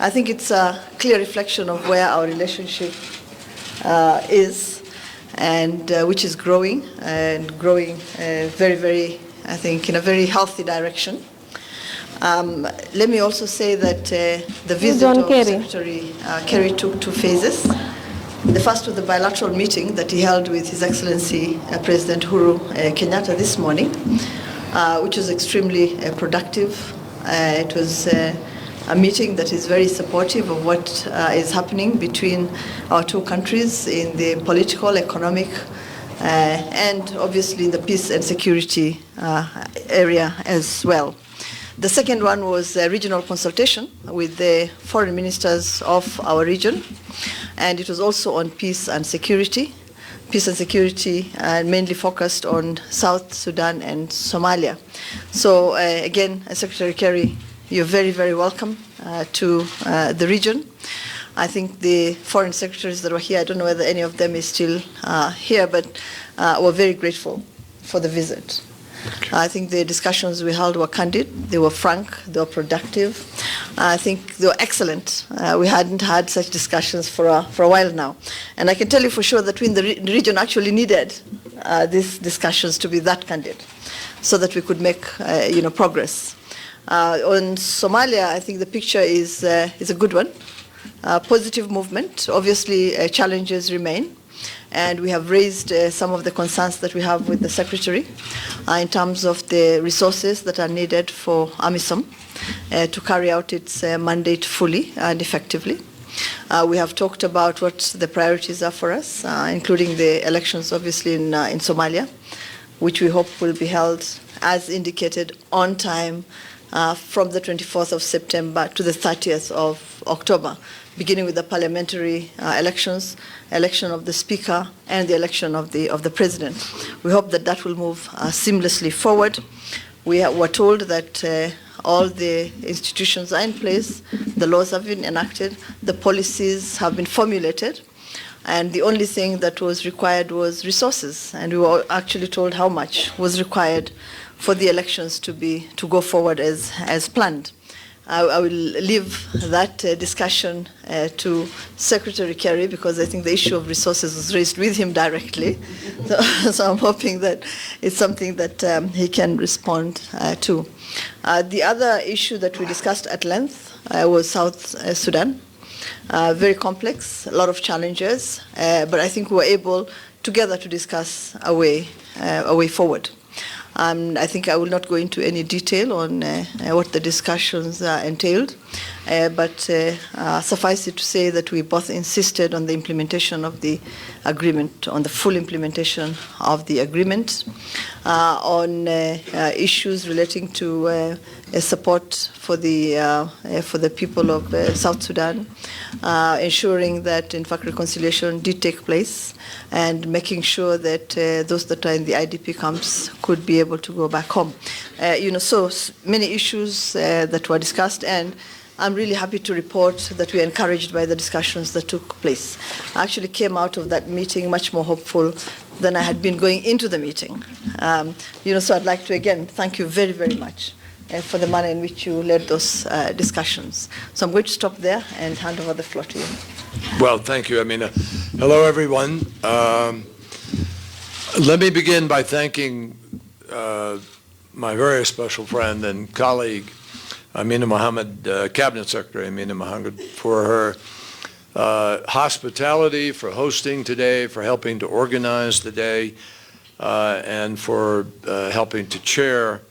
I think it's a clear reflection of where our relationship is, and which is growing very, very, I think, in a very healthy direction. Let me also say that the visit of Secretary Kerry took 2 phases. The first was the bilateral meeting that he held with His Excellency President Uhuru Kenyatta this morning, which was extremely productive. It was a meeting that is very supportive of what is happening between our 2 countries in the political, economic, and obviously in the peace and security area as well. The second one was a regional consultation with the foreign ministers of our region, and it was also on peace and security. Peace and security mainly focused on South Sudan and Somalia. So again, Secretary Kerry, you're very, very welcome to the region. I think the foreign secretaries that were here, I don't know whether any of them is still here, but were very grateful for the visit. Okay. I think the discussions we held were candid, they were frank, they were productive. I think they were excellent. We hadn't had such discussions for a while now. And I can tell you for sure that the region actually needed these discussions to be that candid so that we could make progress. On Somalia, I think the picture is a good one. Positive movement. Obviously, challenges remain. And we have raised some of the concerns that we have with the Secretary in terms of the resources that are needed for AMISOM to carry out its mandate fully and effectively. We have talked about what the priorities are for us, including the elections, obviously, in Somalia, which we hope will be held, as indicated, on time from the 24th of September to the 30th of October, beginning with the parliamentary elections, election of the Speaker, and the election of the President. We hope that that will move seamlessly forward. We were told that all the institutions are in place, the laws have been enacted, the policies have been formulated, and the only thing that was required was resources. And we were actually told how much was required for the elections to go forward as planned. I will leave that discussion to Secretary Kerry, because I think the issue of resources was raised with him directly. So I'm hoping that it's something that he can respond to. The other issue that we discussed at length was South Sudan. Very complex, a lot of challenges, but I think we were able together to discuss a way forward. I think I will not go into any detail on what the discussions entailed, but suffice it to say that we both insisted on the implementation of the agreement, on the full implementation of the agreement, on issues relating to support for the people of South Sudan, ensuring that, in fact, reconciliation did take place, and making sure that those that are in the IDP camps could be able to go back home. So many issues that were discussed, and I'm really happy to report that we are encouraged by the discussions that took place. I actually came out of that meeting much more hopeful than I had been going into the meeting. So I'd like to again thank you very, very much for the manner in which you led those discussions. So I'm going to stop there and hand over the floor to you. Well, thank you, Amina. Hello, everyone. Let me begin by thanking my very special friend and colleague, Amina Mohammed, Cabinet Secretary Amina Mohammed, for her hospitality, for hosting today, for helping to organize the day, and for helping to chair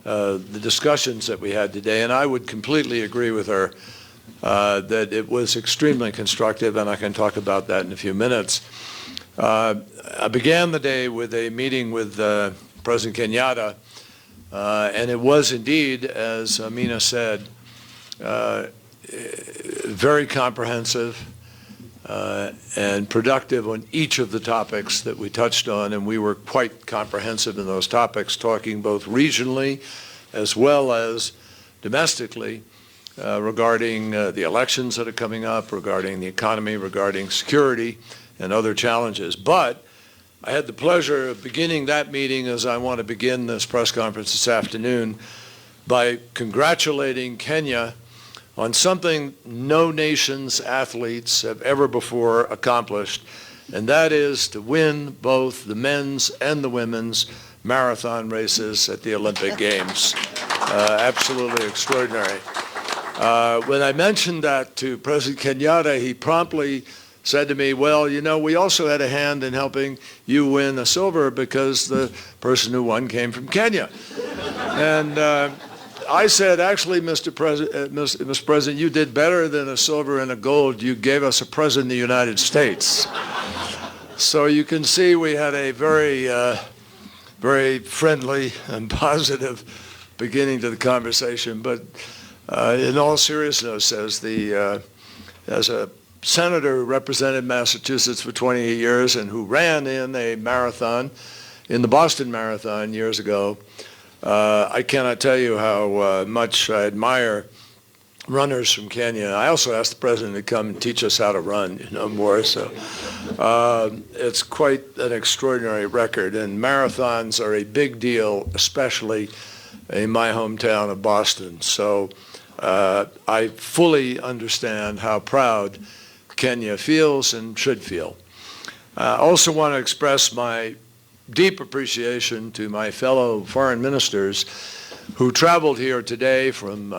the discussions that we had today. And I would completely agree with her that it was extremely constructive, and I can talk about that in a few minutes. I began the day with a meeting with President Kenyatta, and it was indeed, as Amina said, very comprehensive and productive on each of the topics that we touched on, and we were quite comprehensive in those topics, talking both regionally as well as domestically regarding the elections that are coming up, regarding the economy, regarding security, and other challenges. But I had the pleasure of beginning that meeting, as I want to begin this press conference this afternoon, by congratulating Kenya on something no nation's athletes have ever before accomplished, and that is to win both the men's and the women's marathon races at the Olympic Games. Absolutely extraordinary. When I mentioned that to President Kenyatta, he promptly said to me, well, you know, we also had a hand in helping you win a silver because the person who won came from Kenya. And I said, actually, Mr. President, you did better than a silver and a gold. You gave us a president of the United States. So you can see we had a very friendly and positive beginning to the conversation. But in all seriousness, as a senator who represented Massachusetts for 28 years and who ran in a marathon, in the Boston Marathon years ago, I cannot tell you how much I admire runners from Kenya. I also asked the president to come and teach us how to run, more. So it's quite an extraordinary record, and marathons are a big deal, especially in my hometown of Boston. So I fully understand how proud Kenya feels and should feel. I also want to express my deep appreciation to my fellow foreign ministers who traveled here today from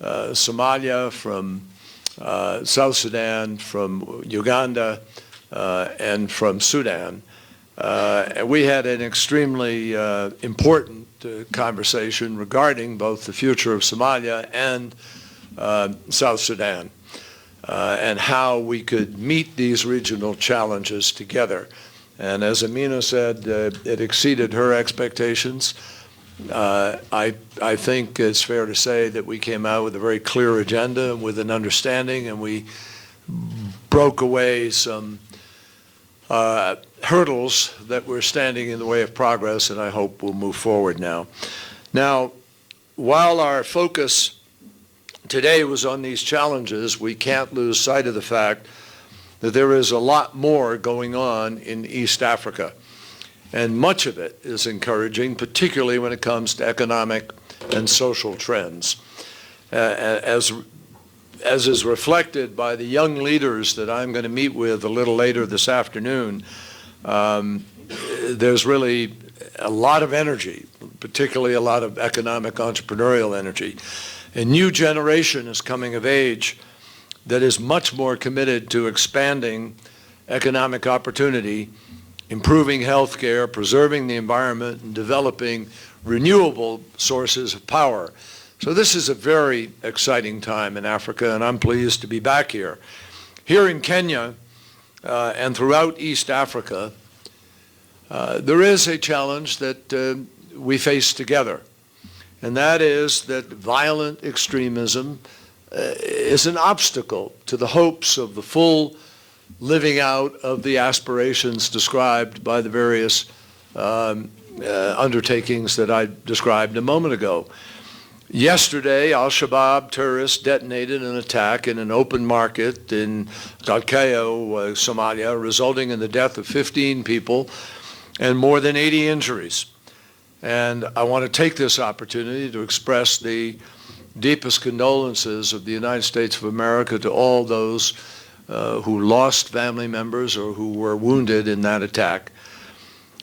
Somalia, from South Sudan, from Uganda, and from Sudan. And we had an extremely important conversation regarding both the future of Somalia and South Sudan, and how we could meet these regional challenges together. And as Amina said, it exceeded her expectations. I think it's fair to say that we came out with a very clear agenda, with an understanding, and we broke away some hurdles that were standing in the way of progress, and I hope we'll move forward now. Now, while our focus today was on these challenges, we can't lose sight of the fact that there is a lot more going on in East Africa. And much of it is encouraging, particularly when it comes to economic and social trends. As is reflected by the young leaders that I'm going to meet with a little later this afternoon, there's really a lot of energy, particularly a lot of economic entrepreneurial energy. A new generation is coming of age that is much more committed to expanding economic opportunity, improving health care, preserving the environment, and developing renewable sources of power. So this is a very exciting time in Africa, and I'm pleased to be back here. Here in Kenya and throughout East Africa, there is a challenge that we face together, and that is that violent extremism is an obstacle to the hopes of the full living out of the aspirations described by the various undertakings that I described a moment ago. Yesterday, Al-Shabaab terrorists detonated an attack in an open market in Galkayo, Somalia, resulting in the death of 15 people and more than 80 injuries. And I want to take this opportunity to express the deepest condolences of the United States of America to all those who lost family members or who were wounded in that attack.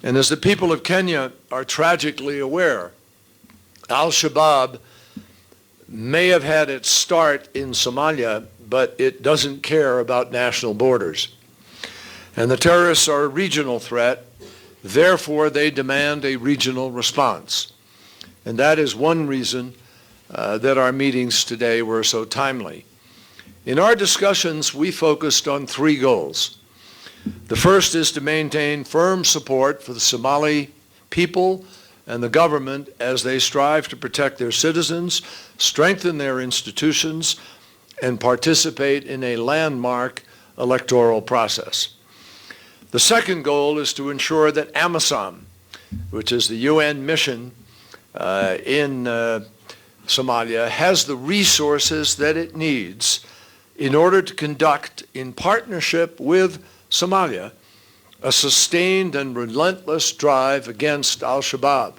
And as the people of Kenya are tragically aware, Al-Shabaab may have had its start in Somalia, but it doesn't care about national borders. And the terrorists are a regional threat, therefore they demand a regional response. And that is one reason that our meetings today were so timely. In our discussions, we focused on three goals. The first is to maintain firm support for the Somali people and the government as they strive to protect their citizens, strengthen their institutions, and participate in a landmark electoral process. The second goal is to ensure that AMISOM, which is the UN mission in Somalia, has the resources that it needs in order to conduct, in partnership with Somalia, a sustained and relentless drive against Al-Shabaab.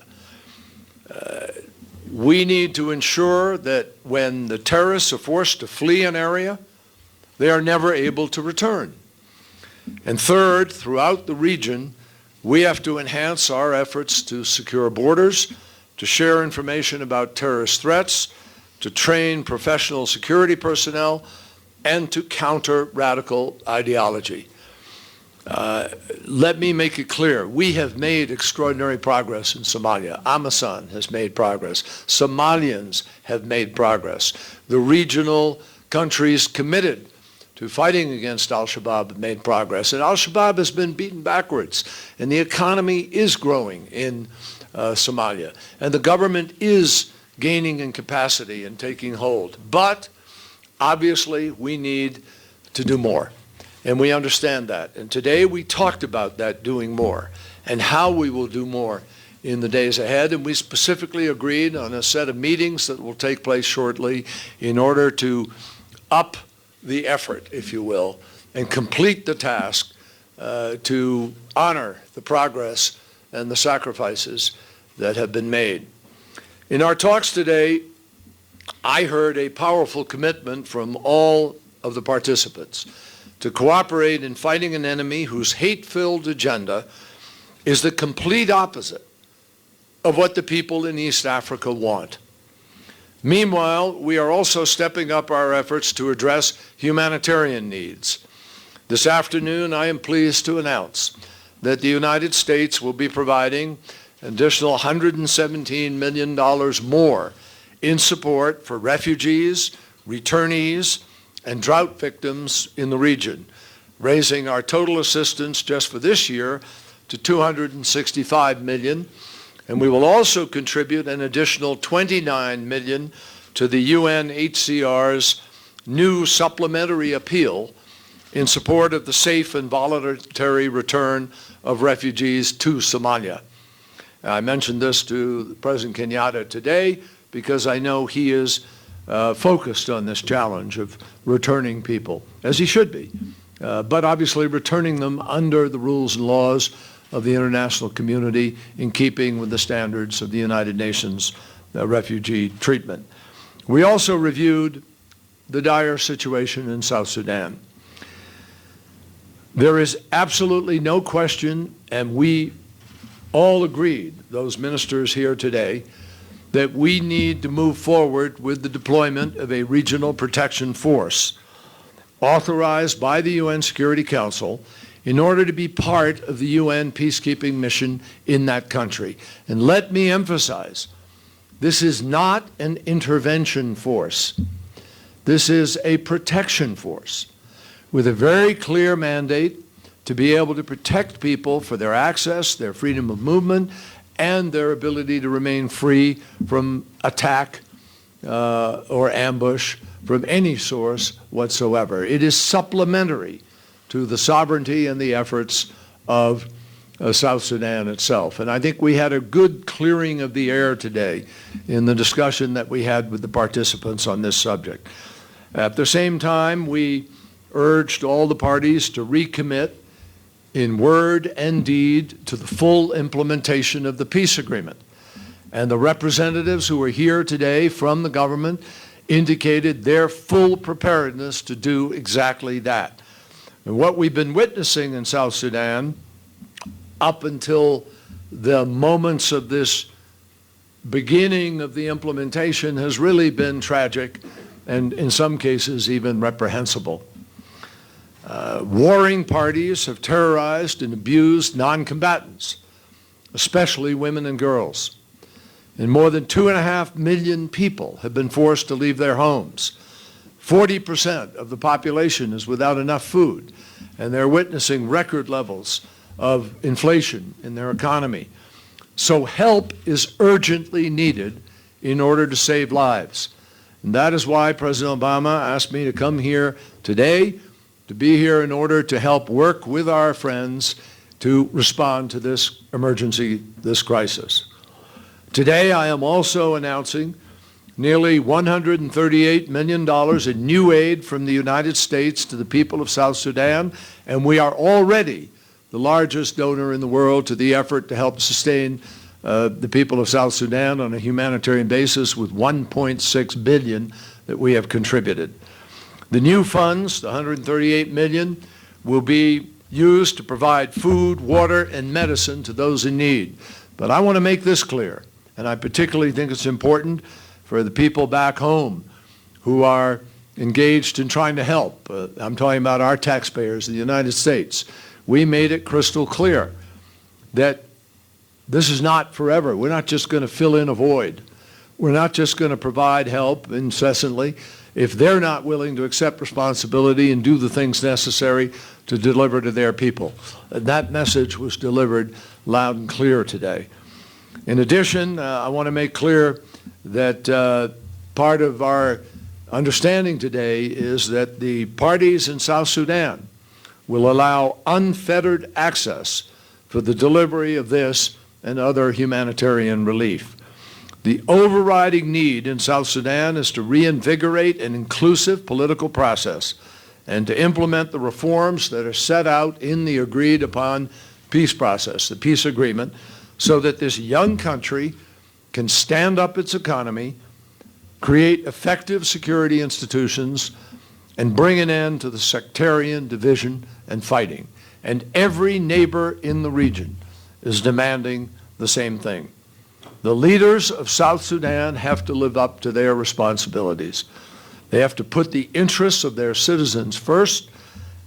We need to ensure that when the terrorists are forced to flee an area, they are never able to return. And third, throughout the region, we have to enhance our efforts to secure borders, to share information about terrorist threats, to train professional security personnel, and to counter radical ideology. Let me make it clear, we have made extraordinary progress in Somalia. AMISOM has made progress. Somalians have made progress. The regional countries committed to fighting against al-Shabaab have made progress. And al-Shabaab has been beaten backwards. And the economy is growing in Somalia. And the government is gaining in capacity and taking hold. But obviously, we need to do more. And we understand that. And today we talked about that, doing more, and how we will do more in the days ahead. And we specifically agreed on a set of meetings that will take place shortly in order to up the effort, if you will, and complete the task to honor the progress and the sacrifices that have been made. In our talks today, I heard a powerful commitment from all of the participants to cooperate in fighting an enemy whose hate-filled agenda is the complete opposite of what the people in East Africa want. Meanwhile, we are also stepping up our efforts to address humanitarian needs. This afternoon, I am pleased to announce that the United States will be providing an additional $117 million more in support for refugees, returnees, and drought victims in the region, raising our total assistance just for this year to $265 million. And we will also contribute an additional $29 million to the UNHCR's new supplementary appeal in support of the safe and voluntary return of refugees to Somalia. I mentioned this to President Kenyatta today because I know he is focused on this challenge of returning people, as he should be, but obviously returning them under the rules and laws of the international community in keeping with the standards of the United Nations refugee treatment. We also reviewed the dire situation in South Sudan. There is absolutely no question, and we all agreed, those ministers here today, that we need to move forward with the deployment of a regional protection force authorized by the UN Security Council in order to be part of the UN peacekeeping mission in that country. And let me emphasize, this is not an intervention force. This is a protection force with a very clear mandate to be able to protect people for their access, their freedom of movement, and their ability to remain free from attack or ambush from any source whatsoever. It is supplementary to the sovereignty and the efforts of South Sudan itself. And I think we had a good clearing of the air today in the discussion that we had with the participants on this subject. At the same time, we urged all the parties to recommit in word and deed to the full implementation of the peace agreement. And the representatives who are here today from the government indicated their full preparedness to do exactly that. And what we've been witnessing in South Sudan up until the moments of this beginning of the implementation has really been tragic and in some cases even reprehensible. Warring parties have terrorized and abused non-combatants, especially women and girls. And more than 2.5 million people have been forced to leave their homes. 40% of the population is without enough food, and they're witnessing record levels of inflation in their economy. So help is urgently needed in order to save lives. And that is why President Obama asked me to come here today, to be here in order to help work with our friends to respond to this emergency, this crisis. Today, I am also announcing nearly $138 million in new aid from the United States to the people of South Sudan, and we are already the largest donor in the world to the effort to help sustain the people of South Sudan on a humanitarian basis with $1.6 billion that we have contributed. The new funds, the $138 million, will be used to provide food, water, and medicine to those in need. But I want to make this clear, and I particularly think it's important for the people back home who are engaged in trying to help. I'm talking about our taxpayers in the United States. We made it crystal clear that this is not forever. We're not just going to fill in a void. We're not just going to provide help incessantly if they're not willing to accept responsibility and do the things necessary to deliver to their people. That message was delivered loud and clear today. In addition, I want to make clear that part of our understanding today is that the parties in South Sudan will allow unfettered access for the delivery of this and other humanitarian relief. The overriding need in South Sudan is to reinvigorate an inclusive political process and to implement the reforms that are set out in the agreed upon peace process, the peace agreement, so that this young country can stand up its economy, create effective security institutions, and bring an end to the sectarian division and fighting. And every neighbor in the region is demanding the same thing. The leaders of South Sudan have to live up to their responsibilities. They have to put the interests of their citizens first,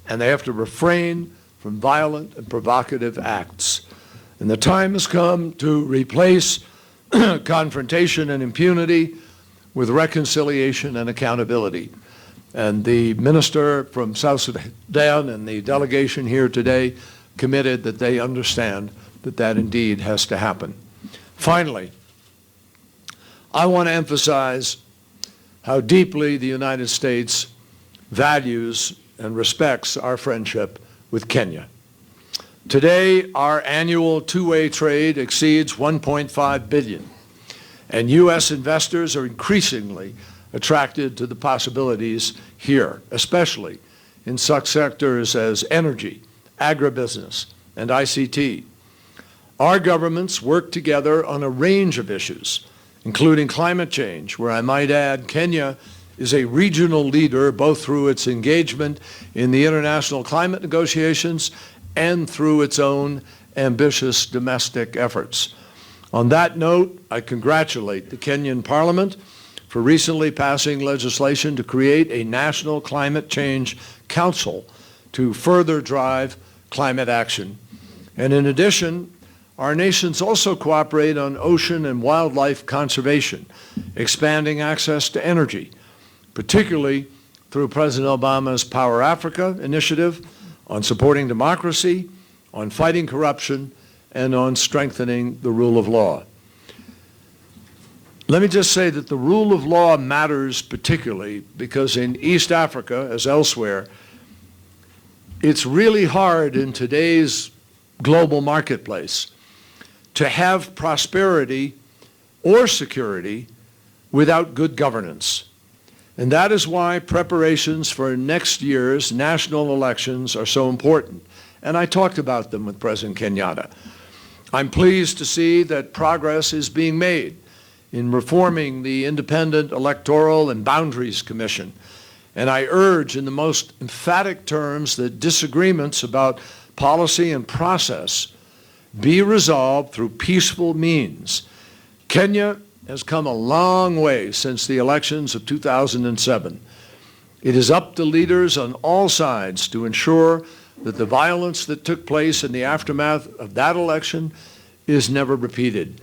and they have to refrain from violent and provocative acts. And the time has come to replace confrontation and impunity with reconciliation and accountability. And the minister from South Sudan and the delegation here today committed that they understand that that indeed has to happen. Finally, I want to emphasize how deeply the United States values and respects our friendship with Kenya. Today, our annual two-way trade exceeds $1.5 billion, and U.S. investors are increasingly attracted to the possibilities here, especially in such sectors as energy, agribusiness, and ICT. Our governments work together on a range of issues, including climate change, where I might add Kenya is a regional leader both through its engagement in the international climate negotiations and through its own ambitious domestic efforts. On that note, I congratulate the Kenyan Parliament for recently passing legislation to create a National Climate Change Council to further drive climate action. And in addition, our nations also cooperate on ocean and wildlife conservation, expanding access to energy, particularly through President Obama's Power Africa initiative on supporting democracy, on fighting corruption, and on strengthening the rule of law. Let me just say that the rule of law matters particularly because in East Africa, as elsewhere, it's really hard in today's global marketplace to have prosperity or security without good governance. And that is why preparations for next year's national elections are so important. And I talked about them with President Kenyatta. I'm pleased to see that progress is being made in reforming the Independent Electoral and Boundaries Commission. And I urge in the most emphatic terms that disagreements about policy and process be resolved through peaceful means. Kenya has come a long way since the elections of 2007. It is up to leaders on all sides to ensure that the violence that took place in the aftermath of that election is never repeated.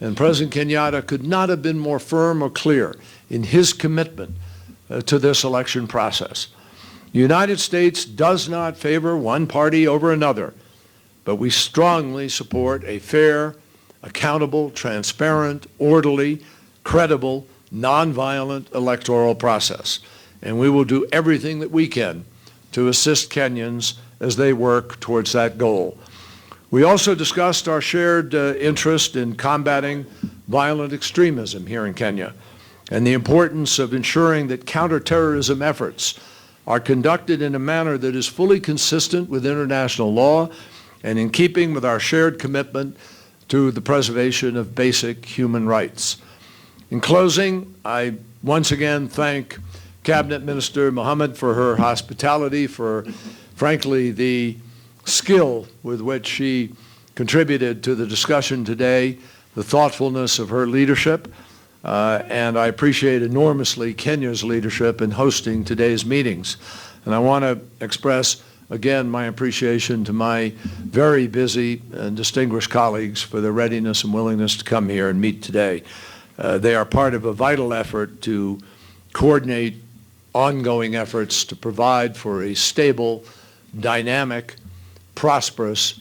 And President Kenyatta could not have been more firm or clear in his commitment to this election process. The United States does not favor one party over another, but we strongly support a fair, accountable, transparent, orderly, credible, nonviolent electoral process. And we will do everything that we can to assist Kenyans as they work towards that goal. We also discussed our shared interest in combating violent extremism here in Kenya and the importance of ensuring that counterterrorism efforts are conducted in a manner that is fully consistent with international law and in keeping with our shared commitment to the preservation of basic human rights. In closing, I once again thank Cabinet Minister Mohammed for her hospitality, for, frankly, the skill with which she contributed to the discussion today, the thoughtfulness of her leadership, and I appreciate enormously Kenya's leadership in hosting today's meetings. And I want to express again my appreciation to my very busy and distinguished colleagues for their readiness and willingness to come here and meet today. They are part of a vital effort to coordinate ongoing efforts to provide for a stable, dynamic, prosperous,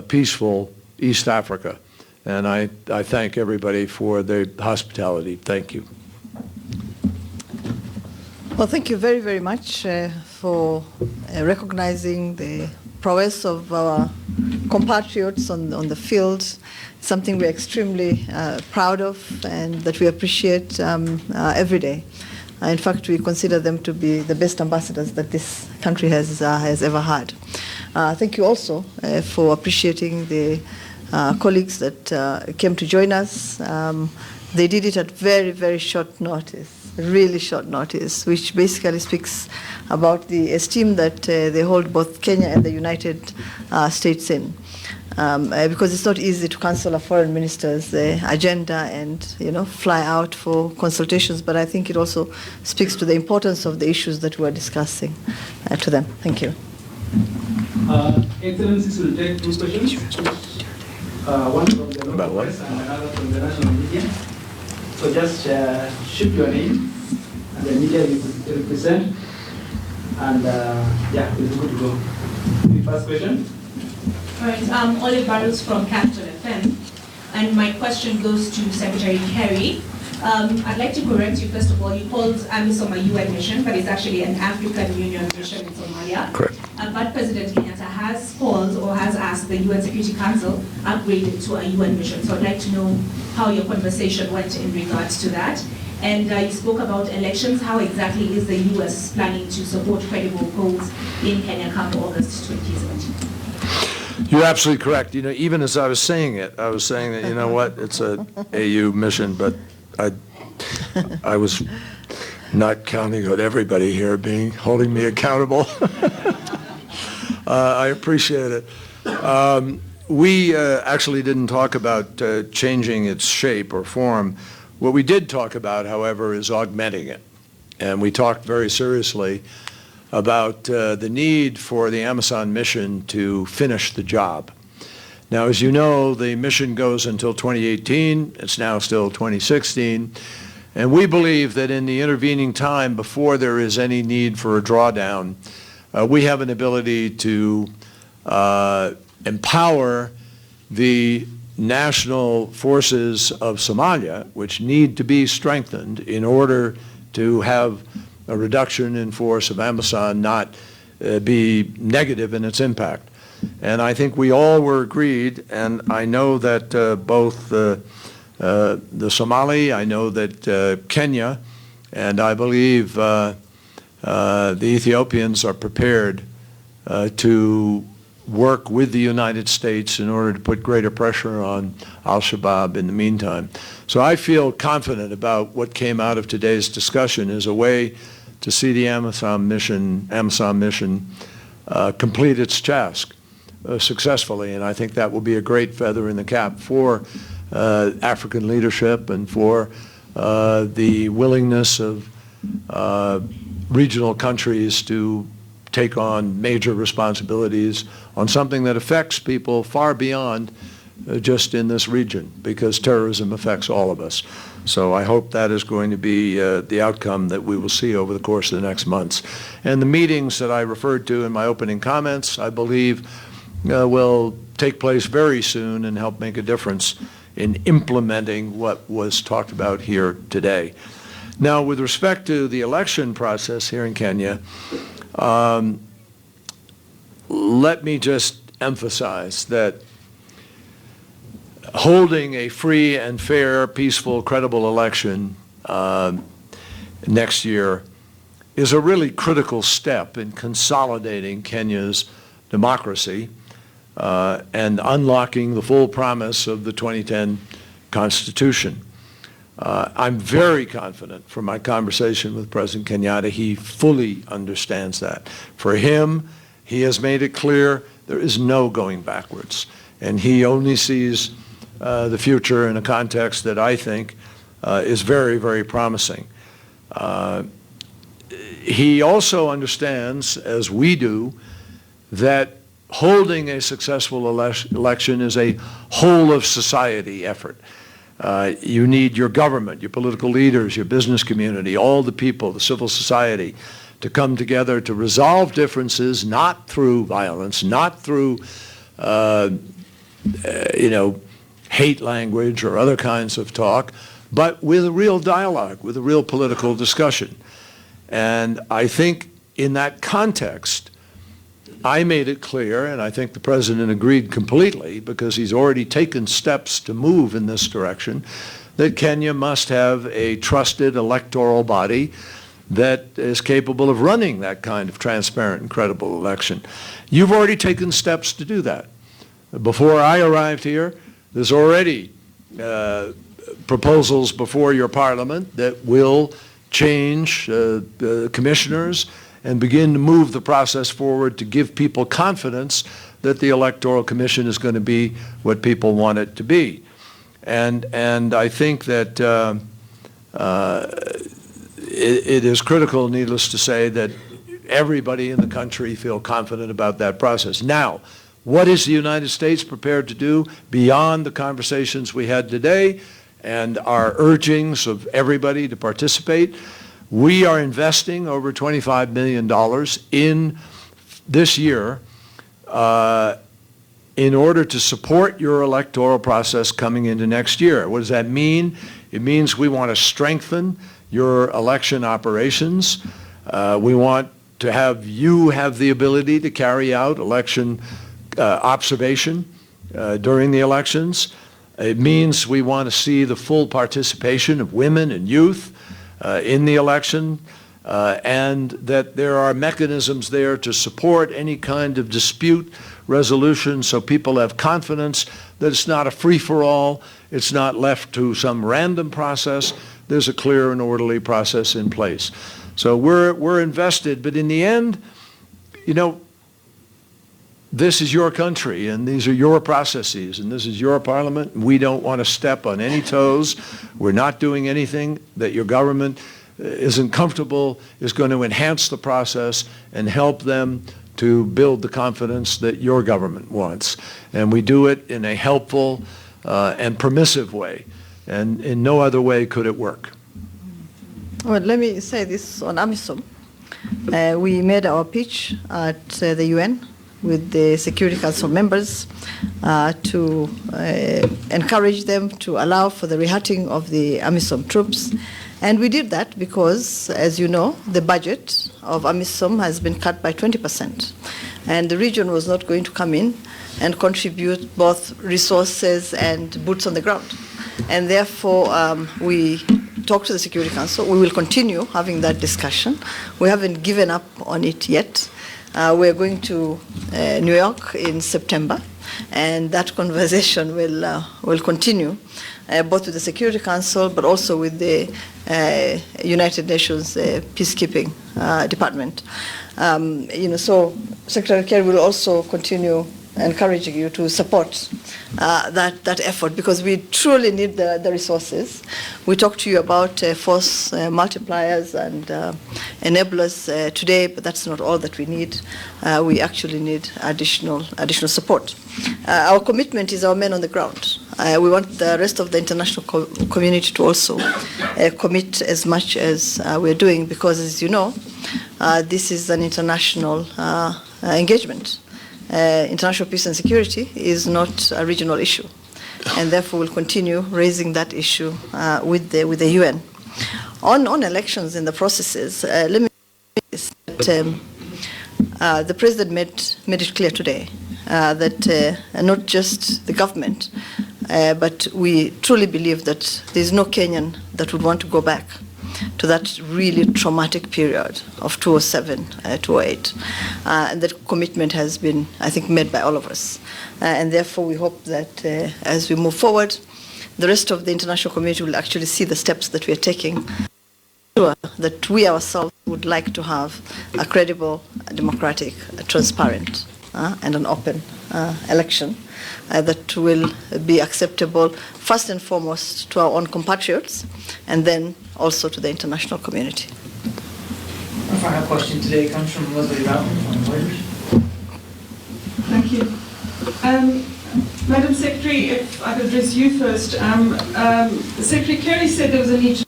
peaceful East Africa. And I thank everybody for their hospitality. Thank you. Well, thank you very, very much for recognizing the prowess of our compatriots on the field, something we're extremely proud of and that we appreciate every day. In fact, we consider them to be the best ambassadors that this country has ever had. Thank you also for appreciating the colleagues that came to join us. They did it at very, very short notice. Really short notice, which basically speaks about the esteem that they hold both Kenya and the United States in. Because it's not easy to cancel a foreign minister's agenda and fly out for consultations, but I think it also speaks to the importance of the issues that we're discussing to them. Thank you. Excellencies will take two questions. One from the local press and another from the national media. So just shoot your name and the media you represent, and yeah, it's good to go. The first question. All right, Olive Barrows from Capital FM, and my question goes to Secretary Kerry. I'd like to correct you, first of all. You called AMISOM a UN mission, but it's actually an African Union mission in Somalia. Correct. But President Kenyatta has called or has asked the UN Security Council upgrade it to a UN mission. So I'd like to know how your conversation went in regards to that. And you spoke about elections. How exactly is the US planning to support credible polls in Kenya come August 2017? You're absolutely correct. Even as I was saying it, I was saying that, what, it's a AU mission, but I was not counting on everybody here holding me accountable. I appreciate it. We actually didn't talk about changing its shape or form. What we did talk about, however, is augmenting it. And we talked very seriously about the need for the Amazon mission to finish the job. Now, as you know, the mission goes until 2018. It's now still 2016. And we believe that in the intervening time, before there is any need for a drawdown, we have an ability to empower the national forces of Somalia, which need to be strengthened in order to have a reduction in force of Amazon not be negative in its impact. And I think we all were agreed, and I know that both the Somali, I know that Kenya, and I believe the Ethiopians are prepared to work with the United States in order to put greater pressure on al-Shabaab in the meantime. So I feel confident about what came out of today's discussion as a way to see the Amazon mission complete its task successfully, and I think that will be a great feather in the cap for African leadership and for the willingness of regional countries to take on major responsibilities on something that affects people far beyond just in this region, because terrorism affects all of us. So I hope that is going to be the outcome that we will see over the course of the next months. And the meetings that I referred to in my opening comments, I believe, will take place very soon and help make a difference in implementing what was talked about here today. Now, with respect to the election process here in Kenya, let me just emphasize that holding a free and fair, peaceful, credible election next year is a really critical step in consolidating Kenya's democracy and unlocking the full promise of the 2010 Constitution. I'm very confident from my conversation with President Kenyatta, he fully understands that. For him, he has made it clear there is no going backwards, and he only sees the future in a context that I think is very, very promising. He also understands, as we do, that holding a successful election is a whole of society effort. You need your government, your political leaders, your business community, all the people, the civil society, to come together to resolve differences, not through violence, not through, hate language or other kinds of talk, but with a real dialogue, with a real political discussion. And I think in that context, I made it clear, and I think the President agreed completely, because he's already taken steps to move in this direction, that Kenya must have a trusted electoral body that is capable of running that kind of transparent and credible election. You've already taken steps to do that. Before I arrived here, there's already proposals before your Parliament that will change commissioners and begin to move the process forward to give people confidence that the Electoral Commission is going to be what people want it to be. And I think that it is critical, needless to say, that everybody in the country feel confident about that process. Now, what is the United States prepared to do beyond the conversations we had today and our urgings of everybody to participate? We are investing over $25 million in this year in order to support your electoral process coming into next year. What does that mean? It means we want to strengthen your election operations. We want to have you have the ability to carry out election observation during the elections. It means we want to see the full participation of women and youth in the election, and that there are mechanisms there to support any kind of dispute resolution so people have confidence that it's not a free-for-all, it's not left to some random process, there's a clear and orderly process in place. So we're invested, but in the end, this is your country, and these are your processes, and this is your parliament. We don't want to step on any toes. We're not doing anything that your government isn't comfortable, is going to enhance the process and help them to build the confidence that your government wants. And we do it in a helpful and permissive way, and in no other way could it work. Well, let me say this on AMISOM. We made our pitch at the UN with the Security Council members to encourage them to allow for the rehatting of the AMISOM troops. And we did that because, as you know, the budget of AMISOM has been cut by 20%. And the region was not going to come in and contribute both resources and boots on the ground. And therefore, we talked to the Security Council. We will continue having that discussion. We haven't given up on it yet. We're going to New York in September, and that conversation will continue, both with the Security Council, but also with the United Nations Peacekeeping Department. So Secretary Kerry will also continue encouraging you to support that effort, because we truly need the resources. We talked to you about force multipliers and enablers today, but that's not all that we need. We actually need additional support. Our commitment is our men on the ground. We want the rest of the international community to also commit as much as we're doing, because, as you know, this is an international engagement. International peace and security is not a regional issue, and therefore we'll continue raising that issue with the UN. On elections and the processes, let me say that the President made it clear today that not just the government, but we truly believe that there's no Kenyan that would want to go back. to that really traumatic period of 2007, 2008. And that commitment has been, I think, made by all of us. And therefore, we hope that as we move forward, the rest of the international community will actually see the steps that we are taking, that we ourselves would like to have a credible, democratic, transparent, and an open election that will be acceptable first and foremost to our own compatriots and then also to the international community. Our final question today comes from Leslie Roughton from Reuters. Thank you. Madam Secretary, if I could address you first. Secretary Kerry said there was a need to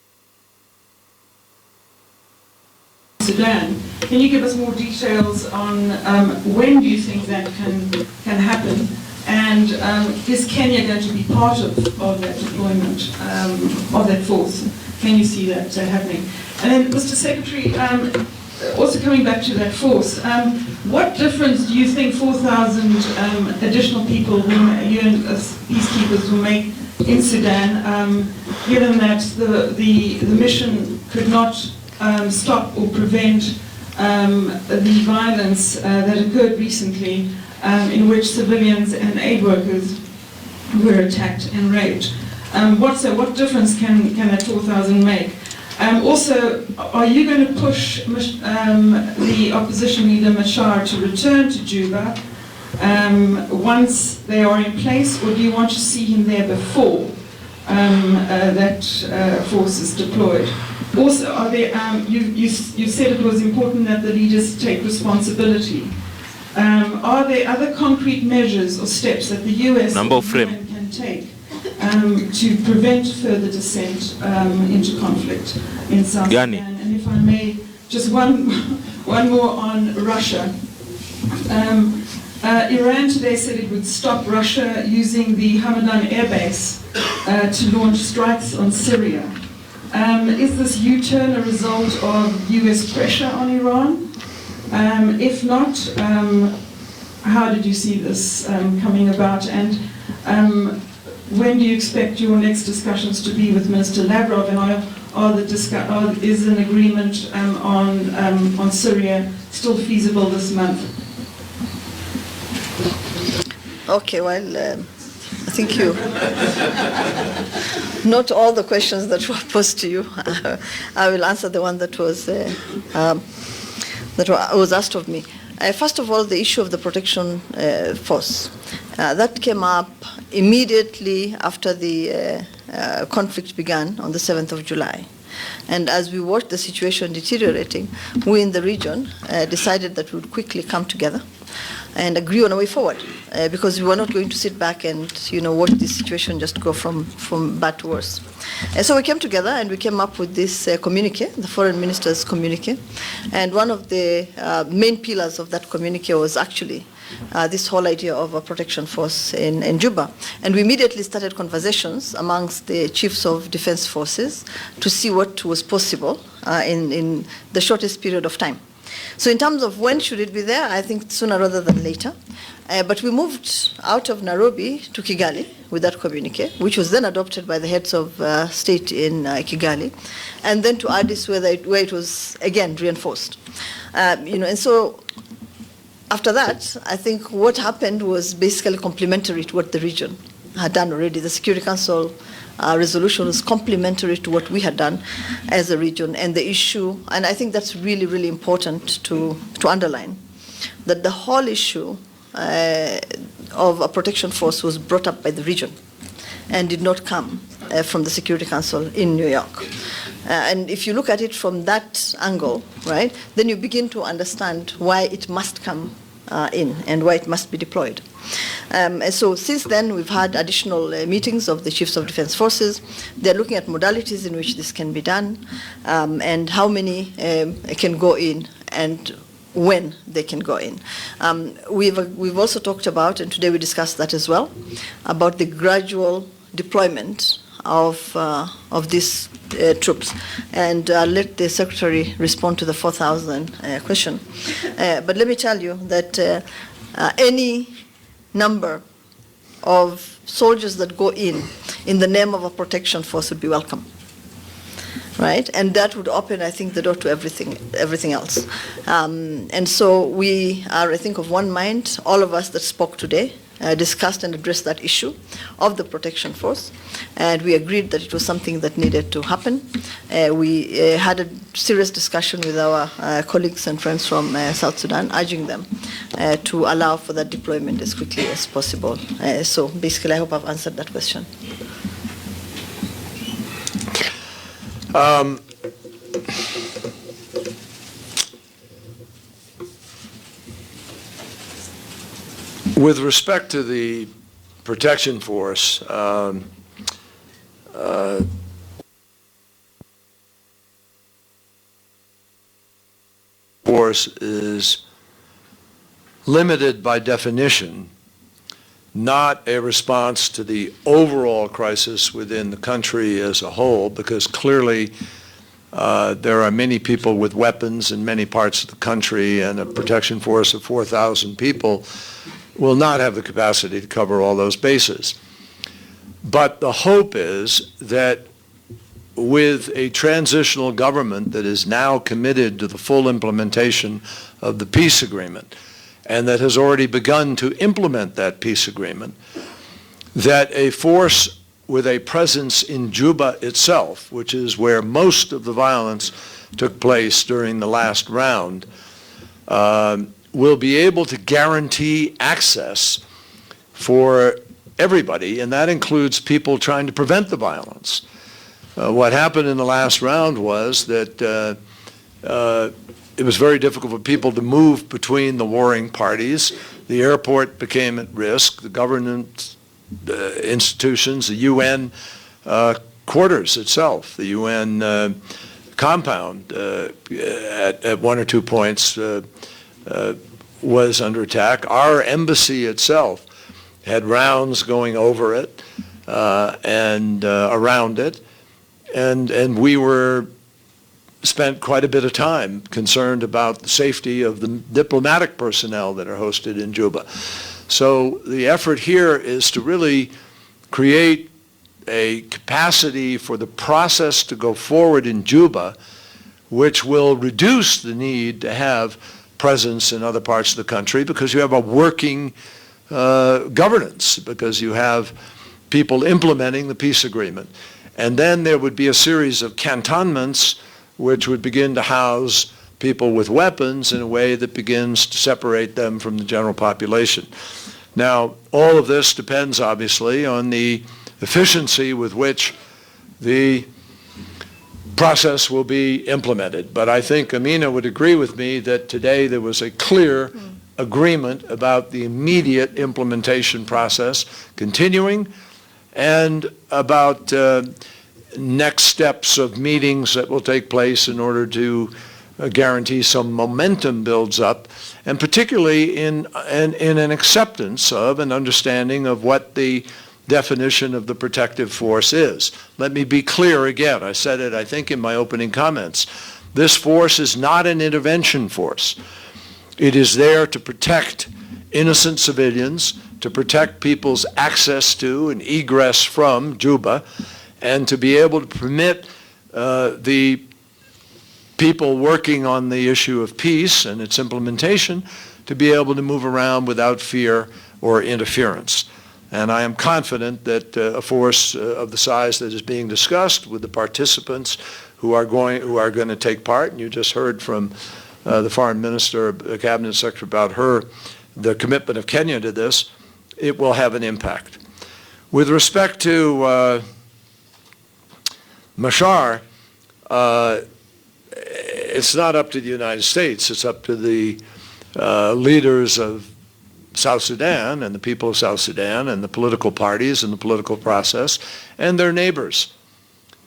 Sudan. Can you give us more details on when do you think that can happen? And is Kenya going to be part of that deployment, of that force? Can you see that happening? And then, Mr. Secretary, also coming back to that force, what difference do you think 4,000 additional people, UN peacekeepers, will make in Sudan, given that the mission could not stop or prevent the violence that occurred recently, in which civilians and aid workers were attacked and raped? What difference can that 4,000 make? Also, are you going to push the opposition leader Machar to return to Juba once they are in place, or do you want to see him there before that force is deployed? Also, are there, you said it was important that the leaders take responsibility. Are there other concrete measures or steps that the US can take to prevent further descent into conflict in South Sudan? And if I may, just one more on Russia. Iran today said it would stop Russia using the Hamadan air base to launch strikes on Syria. Is this U-turn a result of US pressure on Iran? If not, how did you see this coming about? And when do you expect your next discussions to be with Minister Lavrov? And is an agreement on Syria still feasible this month? Okay, well, thank you. Not all the questions that were posed to you. I will answer the one that was asked of me. First of all, the issue of the protection force. That came up immediately after the conflict began on the 7th of July. And as we watched the situation deteriorating, we in the region decided that we would quickly come together and agree on a way forward, because we were not going to sit back and watch this situation just go from bad to worse. So we came together and we came up with this communique, the foreign minister's communique, and one of the main pillars of that communique was actually this whole idea of a protection force in Juba. And we immediately started conversations amongst the chiefs of defense forces to see what was possible in the shortest period of time. So in terms of when should it be there, I think sooner rather than later. But we moved out of Nairobi to Kigali with that communique, which was then adopted by the heads of state in Kigali, and then to Addis, where it was again reinforced. And so after that, I think what happened was basically complementary to what the region had done already. The Security Council resolution was complementary to what we had done as a region, and the issue, and I think that's really, really important to underline, that the whole issue of a protection force was brought up by the region and did not come from the Security Council in New York. And if you look at it from that angle, right, then you begin to understand why it must come in and why it must be deployed. And so since then, we've had additional meetings of the chiefs of defense forces. They're looking at modalities in which this can be done, and how many can go in and when they can go in. We've also talked about, and today we discussed that as well, about the gradual deployment of these troops. And I'll let the Secretary respond to the 4,000 question. But let me tell you that any number of soldiers that go in the name of a protection force would be welcome. right? And that would open, I think, the door to everything else. And so we are, I think, of one mind, all of us that spoke today, discussed and addressed that issue of the protection force, and we agreed that it was something that needed to happen. We had a serious discussion with our colleagues and friends from South Sudan, urging them to allow for that deployment as quickly as possible. So basically, I hope I've answered that question. With respect to the protection force, force is limited by definition, not a response to the overall crisis within the country as a whole, because clearly there are many people with weapons in many parts of the country, and a protection force of 4,000 people will not have the capacity to cover all those bases. But the hope is that with a transitional government that is now committed to the full implementation of the peace agreement, and that has already begun to implement that peace agreement, that a force with a presence in Juba itself, which is where most of the violence took place during the last round, will be able to guarantee access for everybody, and that includes people trying to prevent the violence. What happened in the last round was that it was very difficult for people to move between the warring parties. The airport became at risk. The government institutions, the UN quarters itself, the UN compound at one or two points was under attack. Our embassy itself had rounds going over it and around it, and we spent quite a bit of time concerned about the safety of the diplomatic personnel that are hosted in Juba. So the effort here is to really create a capacity for the process to go forward in Juba, which will reduce the need to have presence in other parts of the country, because you have a working governance, because you have people implementing the peace agreement. And then there would be a series of cantonments which would begin to house people with weapons in a way that begins to separate them from the general population. Now, all of this depends, obviously, on the efficiency with which the process will be implemented. But I think Amina would agree with me that today there was a clear agreement about the immediate implementation process continuing, and about next steps of meetings that will take place in order to guarantee some momentum builds up, and particularly in an acceptance of an understanding of what the definition of the protective force is. Let me be clear again. I said it, I think, in my opening comments. This force is not an intervention force. It is there to protect innocent civilians, to protect people's access to and egress from Juba, and to be able to permit the people working on the issue of peace and its implementation to be able to move around without fear or interference. And I am confident that a force of the size that is being discussed, with the participants who are going to take part, and you just heard from the Foreign Minister, the Cabinet Secretary, about the commitment of Kenya to this, it will have an impact. With respect to Machar, it's not up to the United States, it's up to the leaders of South Sudan and the people of South Sudan and the political parties and the political process and their neighbors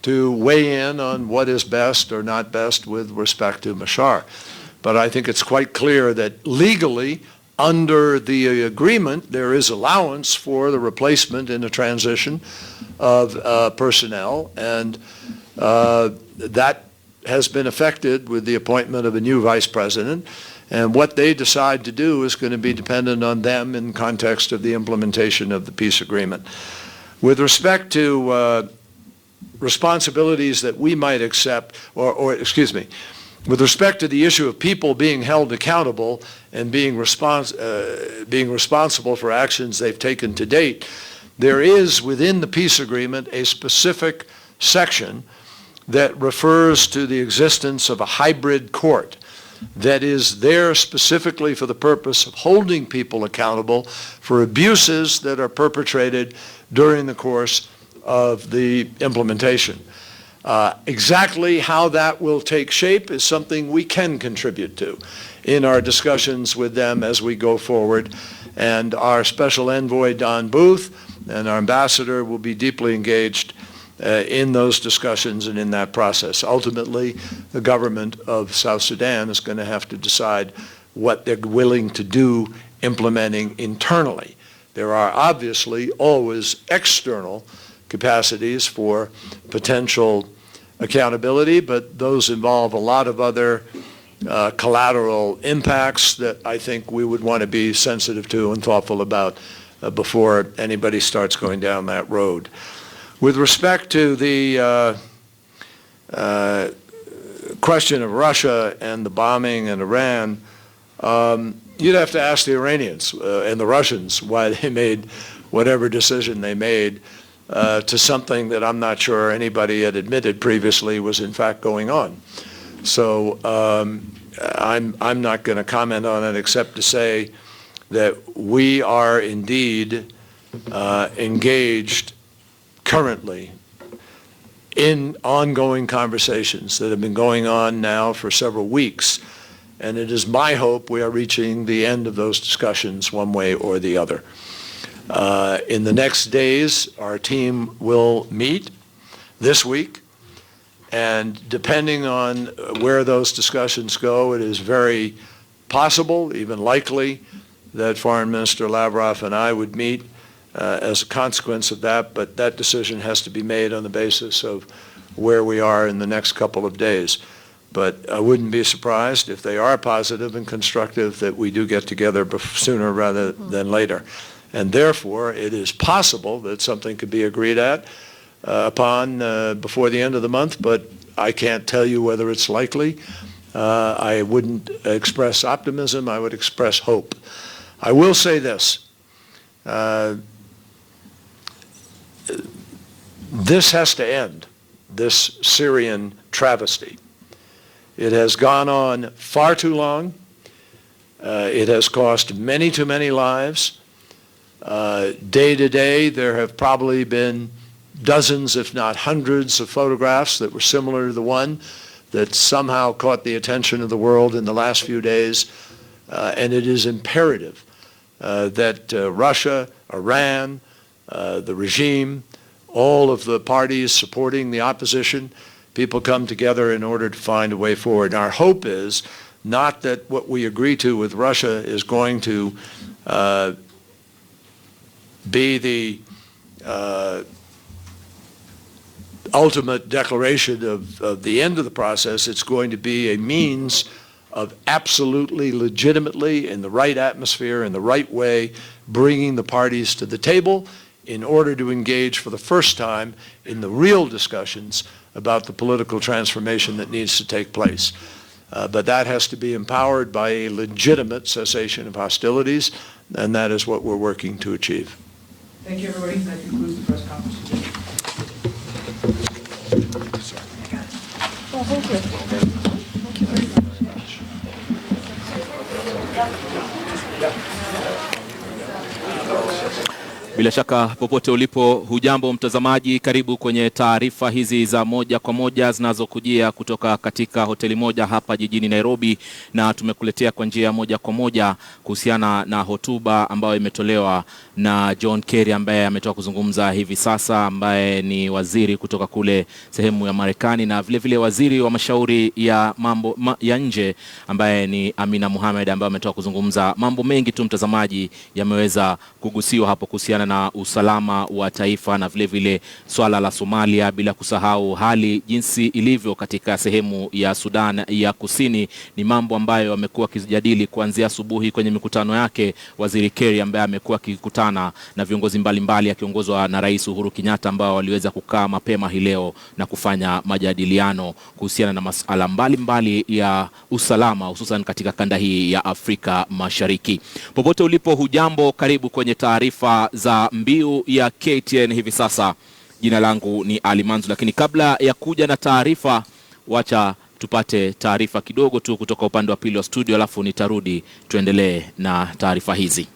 to weigh in on what is best or not best with respect to Machar. But I think it's quite clear that legally, under the agreement, there is allowance for the replacement in a transition of personnel, and that has been affected with the appointment of a new vice president. And what they decide to do is going to be dependent on them in context of the implementation of the peace agreement. With respect to responsibilities that we might accept, with respect to the issue of people being held accountable and being responsible for actions they've taken to date, there is within the peace agreement a specific section that refers to the existence of a hybrid court that is there specifically for the purpose of holding people accountable for abuses that are perpetrated during the course of the implementation. Exactly how that will take shape is something we can contribute to in our discussions with them as we go forward. And our special envoy, Don Booth, and our ambassador will be deeply engaged in those discussions and in that process. Ultimately, the government of South Sudan is going to have to decide what they're willing to do implementing internally. There are obviously always external capacities for potential accountability, but those involve a lot of other collateral impacts that I think we would want to be sensitive to and thoughtful about before anybody starts going down that road. With respect to the question of Russia and the bombing in Iran, you'd have to ask the Iranians and the Russians why they made whatever decision they made to something that I'm not sure anybody had admitted previously was in fact going on. So I'm not going to comment on it except to say that we are indeed engaged currently in ongoing conversations that have been going on now for several weeks, and it is my hope we are reaching the end of those discussions one way or the other. In the next days, our team will meet this week, and depending on where those discussions go, it is very possible, even likely, that Foreign Minister Lavrov and I would meet as a consequence of that, but that decision has to be made on the basis of where we are in the next couple of days. But I wouldn't be surprised if they are positive and constructive that we do get together sooner rather than later. And therefore, it is possible that something could be agreed upon before the end of the month, but I can't tell you whether it's likely. I wouldn't express optimism, I would express hope. I will say this. This has to end, this Syrian travesty. It has gone on far too long. It has cost many too many lives. Day to day, there have probably been dozens, if not hundreds, of photographs that were similar to the one that somehow caught the attention of the world in the last few days. And it is imperative that Russia, Iran, the regime, all of the parties supporting the opposition, people come together in order to find a way forward. And our hope is not that what we agree to with Russia is going to be the ultimate declaration of the end of the process. It's going to be a means of absolutely legitimately, in the right atmosphere, in the right way, bringing the parties to the table in order to engage for the first time in the real discussions about the political transformation that needs to take place. But that has to be empowered by a legitimate cessation of hostilities, and that is what we're working to achieve. Thank you, everybody. That concludes the press conference today. Oh, thank you. Thank you very much. Bila shaka popote ulipo, hujambo mtazamaji, karibu kwenye taarifa hizi za moja kwa moja zinazokujia kutoka katika hoteli moja hapa jijini Nairobi, na tumekuletea kwa njia moja kwa moja kuhusiana na hotuba ambayo imetolewa na John Kerry ambaye ametoka kuzungumza hivi sasa, ambaye ni waziri kutoka kule sehemu ya Marekani, na vile vile waziri wa mashauri ya mambo ya nje ambaye ni Amina Mohamed ambaye ametoka kuzungumza. Mambo mengi tu mtazamaji yameweza kugusiwa hapo kuhusiana kuhusiana na usalama wa taifa na vile vile swala la Somalia, bila kusahau hali jinsi ilivyo katika sehemu ya Sudan ya Kusini. Ni mambo ambayo amekuwa akijadili kuanzia asubuhi kwenye mikutano yake Waziri Kerry, ambaye amekuwa akikutana na viongozi mbalimbali akiongozwa na Rais Uhuru Kenyatta, ambao waliweza kukaa mapema hii leo na kufanya majadiliano kuhusiana na masuala mbalimbali ya usalama, hususan katika kanda hii ya Afrika Mashariki. Popote ulipo, hujambo, karibu kwenye taarifa za mbiu ya KTN hivi sasa. Jina langu ni Ali Manzu, lakini kabla ya kuja na taarifa, wacha tupate taarifa kidogo tu kutoka upande wa pili wa studio, alafu nitarudi tuendelee na taarifa hizi.